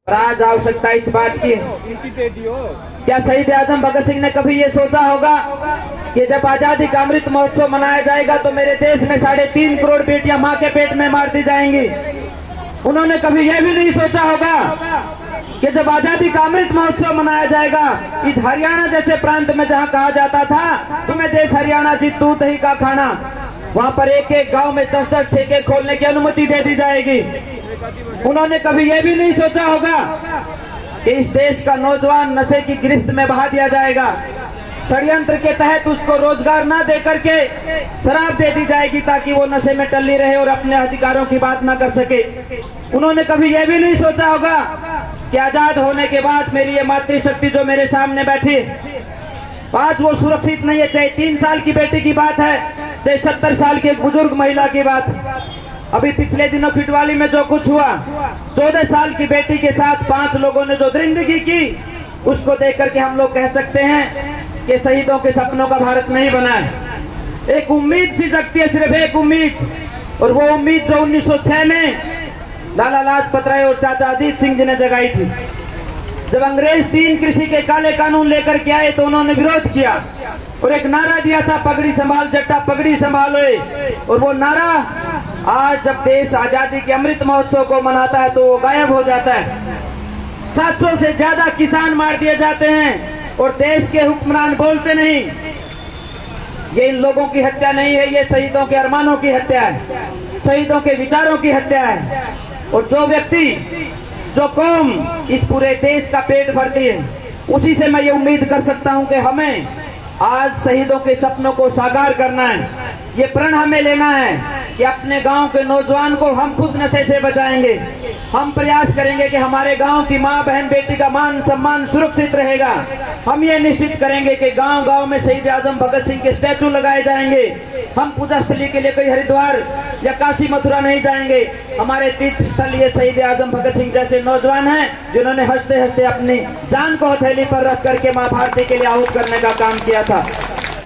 और आज आवश्यकता इस बात की है, क्या शहीद आजम भगत सिंह ने कभी ये सोचा होगा कि जब आजादी का अमृत महोत्सव मनाया जाएगा तो मेरे देश में 3.5 करोड़ बेटियां मां के पेट में मार दी जाएंगी। उन्होंने कभी यह भी नहीं सोचा होगा कि जब आजादी का अमृत महोत्सव मनाया जाएगा इस हरियाणा जैसे प्रांत में जहां कहा जाता था तुम्हें देश हरियाणा जीत दूध दही का खाना, वहां पर एक एक गांव में 10-10 ठेके खोलने की अनुमति दे दी जाएगी। उन्होंने कभी यह भी नहीं सोचा होगा कि इस देश का नौजवान नशे की गिरफ्त में बहा दिया जाएगा, षड्यंत्र के तहत उसको रोजगार ना दे करके शराब दे दी जाएगी ताकि वो नशे में टल्ली रहे और अपने अधिकारों की बात ना कर सके। उन्होंने कभी यह भी नहीं सोचा होगा कि आजाद होने के बाद मेरी ये मातृशक्ति जो मेरे सामने बैठी है आज वो सुरक्षित नहीं है, चाहे 3 साल की बेटी की बात है, चाहे 70 साल की एक बुजुर्ग महिला की बात। अभी पिछले दिनों फिटवाली में जो कुछ हुआ, 14 साल की बेटी के साथ 5 लोगों ने जो दरिंदगी की, उसको देख करके हम लोग कह सकते हैं कि शहीदों के सपनों का भारत नहीं बना है। एक उम्मीद सी जगती है, सिर्फ एक उम्मीद, और वो उम्मीद जो 1906 में लाला लाजपत राय और चाचा अजीत सिंह जी ने जगाई थी। जब अंग्रेज 3 कृषि के काले कानून लेकर के आए तो उन्होंने विरोध किया और एक नारा दिया था, पगड़ी संभाल जट्टा पगड़ी संभालोए। और वो नारा आज जब देश आजादी के अमृत महोत्सव को मनाता है तो वो गायब हो जाता है। 700 से ज्यादा किसान मार दिए जाते हैं और देश के हुक्मरान बोलते नहीं। ये इन लोगों की हत्या नहीं है, ये शहीदों के अरमानों की हत्या है, शहीदों के विचारों की हत्या है। और जो व्यक्ति, जो कौम इस पूरे देश का पेट भरती है, उसी से मैं ये उम्मीद कर सकता हूं कि हमें आज शहीदों के सपनों को साकार करना है। ये प्रण हमें लेना है कि अपने गांव के नौजवान को हम खुद नशे से बचाएंगे। हम प्रयास करेंगे कि हमारे गांव की मां बहन बेटी का मान सम्मान सुरक्षित रहेगा। हम ये निश्चित करेंगे कि गांव गांव में शहीद आजम भगत सिंह के स्टैचू लगाए जाएंगे। हम पूजा स्थली के लिए कोई हरिद्वार या काशी मथुरा नहीं जाएंगे। हमारे तीर्थ स्थल ये शहीद आजम भगत सिंह जैसे नौजवान हैं जिन्होंने हंसते हंसते अपनी जान को हथेली पर रख करके मां भारती के लिए आहूत करने का काम किया था।